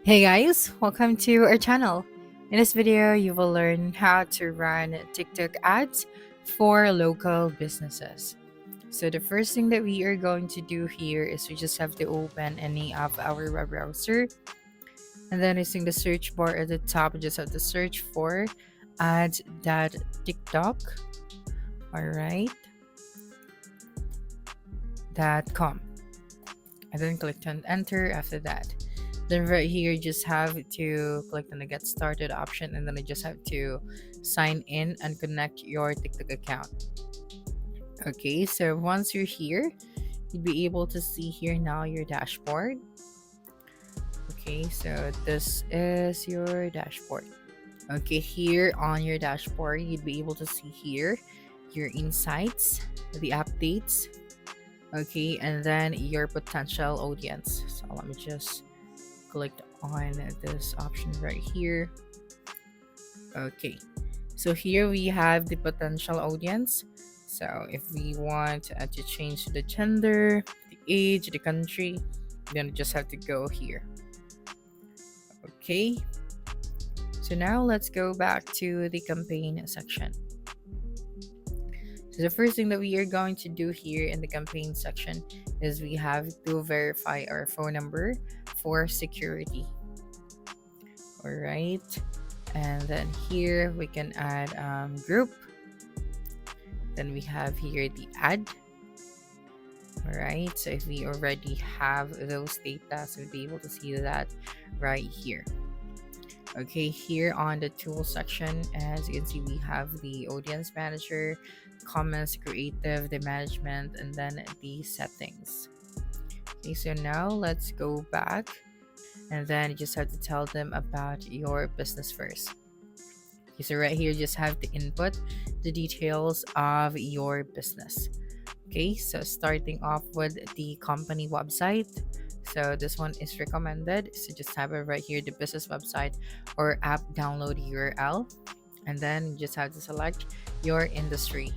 Hey guys, welcome to our channel. In this video, you will learn how to run TikTok ads for local businesses. So the first thing that we are going to do here is we just have to open any of our web browser, and then using the search bar at the top, we just have to search for ads.tiktok, alright, .com, and then click on enter after that. Then right here, you just have to click on the get started option, and then you just have to sign in and connect your TikTok account. Okay, so once you're here, you'll be able to see here now your dashboard. Okay, so this is your dashboard. Okay, here on your dashboard, you'd be able to see here your insights, the updates, okay, and then your potential audience. So let me just click on this option right here. Okay, so here we have the potential audience. So if we want to change the gender, the age, the country, then we just have to go here. Okay, so now let's go back to the campaign section. So the first thing that we are going to do here in the campaign section is we have to verify our phone number for security. All right, and then here we can add group. Then we have here the ad. All right, so if we already have those data, so we'll be able to see that right here. Okay, here on the tool section, as you can see, we have the audience manager, comments, creative, the management, and then the settings. Okay, so now let's go back, and then you just have to tell them about your business first. Okay, so right here, you just have to input the details of your business. Okay, so starting off with the company website. So this one is recommended. So just have it right here, the business website or app download URL. And then you just have to select your industry,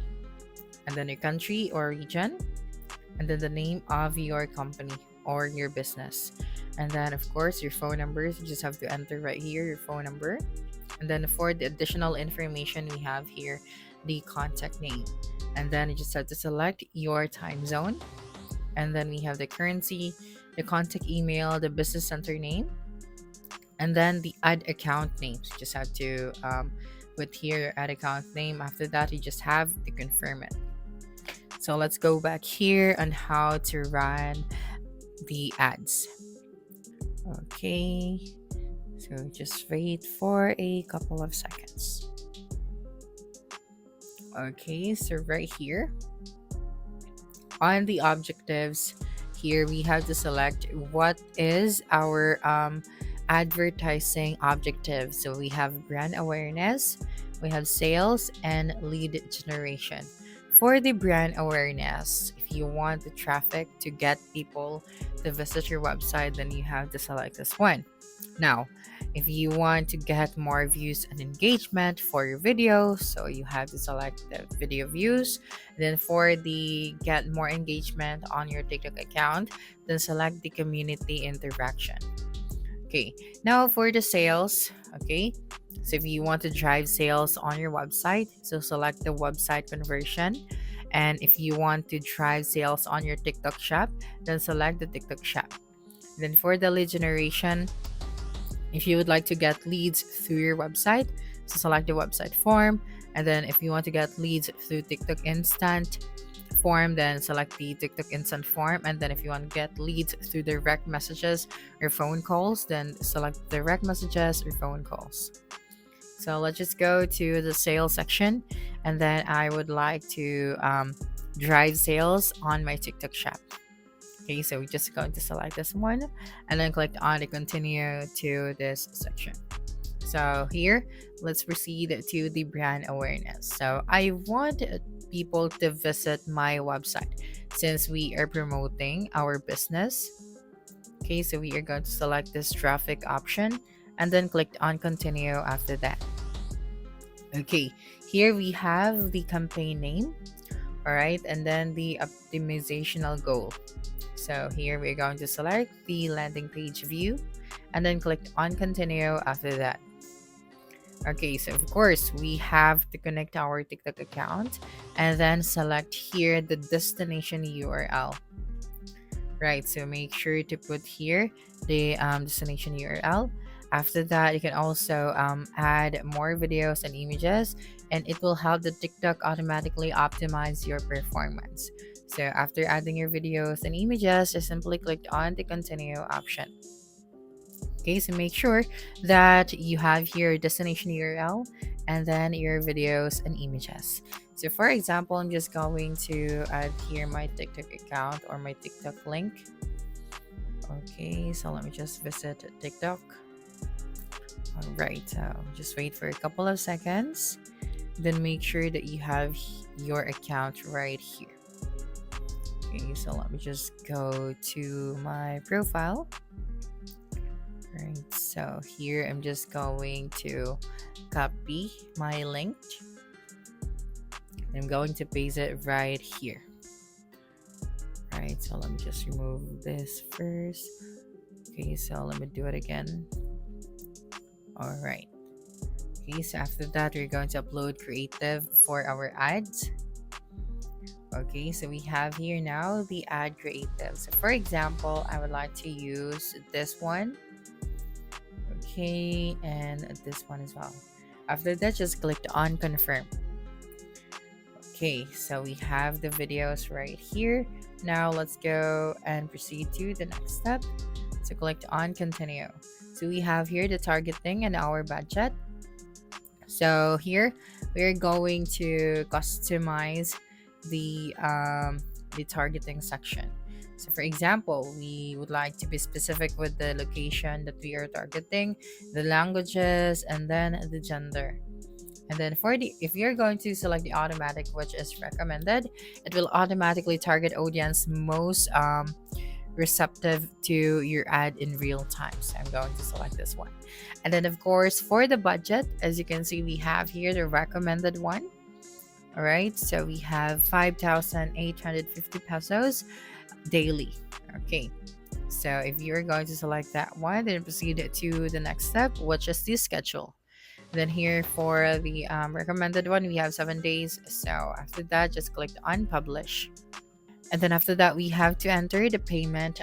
and then your country or region, and then the name of your company or your business. And then of course your phone numbers, you just have to enter right here your phone number. And then for the additional information, we have here the contact name. And then you just have to select your time zone. And then we have the currency, the contact email, the business center name, and then the ad account names. You just have to put here your ad account name. After that, you just have to confirm it. So let's go back here on how to run the ads. Okay, so just wait for a couple of seconds. Okay, so right here on the objectives, here we have to select what is our advertising objective. So we have brand awareness, we have sales, and lead generation. For the brand awareness, if you want the traffic to get people to visit your website, then you have to select this one. Now, if you want to get more views and engagement for your video, so you have to select the video views. Then for the get more engagement on your TikTok account, then select the community interaction. Okay, now for the sales, okay, so if you want to drive sales on your website, so select the website conversion. And if you want to drive sales on your TikTok shop, then select the TikTok shop. Then for the lead generation, if you would like to get leads through your website, so select the website form. And then if you want to get leads through TikTok Instant form, then select the TikTok Instant form. And then if you want to get leads through direct messages or phone calls, then select direct messages or phone calls. So let's just go to the sales section. And then I would like to drive sales on my TikTok shop. Okay, so we're just going to select this one and then click on the continue to this section. So here, let's proceed to the brand awareness. So I want people to visit my website since we are promoting our business. Okay, so we are going to select this traffic option and then click on continue after that. Okay, here we have the campaign name. All right, and then the optimizational goal. So here we're going to select the landing page view, and then click on continue after that. Okay, so of course we have to connect our TikTok account and then select here the destination URL. Right, so make sure to put here the destination URL. After that, you can also add more videos and images, and it will help the TikTok automatically optimize your performance. So after adding your videos and images, just simply click on the continue option. Okay, so make sure that you have here destination URL and then your videos and images. So for example, I'm just going to add here my TikTok account or my TikTok link. Okay, so let me just visit TikTok. All right, just wait for a couple of seconds. Then make sure that you have your account right here. Okay, so let me just go to my profile. Right, so here I'm just going to copy my link. I'm going to paste it right here. Right, so let me just remove this first. Okay, so let me do it again. All right. Okay, so after that, we're going to upload creative for our ads. Okay, so we have here now the ad creative. So for example, I would like to use this one. Okay, and this one as well. After that, just click on confirm. Okay, so we have the videos right here. Now let's go and proceed to the next step. So click on continue. So we have here the targeting and our budget. So here we're going to customize the targeting section. So for example, we would like to be specific with the location that we are targeting, the languages, and then the gender. And then for the if you're going to select the automatic, which is recommended, it will automatically target audience most receptive to your ad in real time. So I'm going to select this one. And then of course for the budget, as you can see, we have here the recommended one. All right, so we have 5,850 pesos daily. Okay, so if you're going to select that one, then proceed to the next step, which is the schedule. Then here for the recommended one, we have 7 days. So after that, just click on publish. And then after that, we have to enter the payment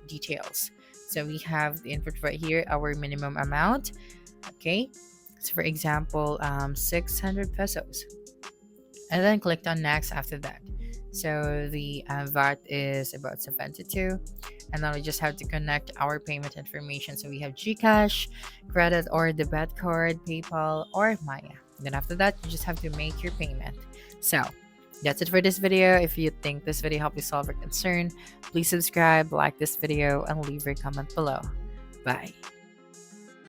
details. So we have the input right here, our minimum amount. Okay, so for example, 600 pesos. And then click on next after that. So the VAT is about 72. And then we just have to connect our payment information. So we have GCash, credit or debit card, PayPal, or Maya. Then after that, you just have to make your payment. So that's it for this video. If you think this video helped you solve your concern, please subscribe, like this video, and leave your comment below. Bye.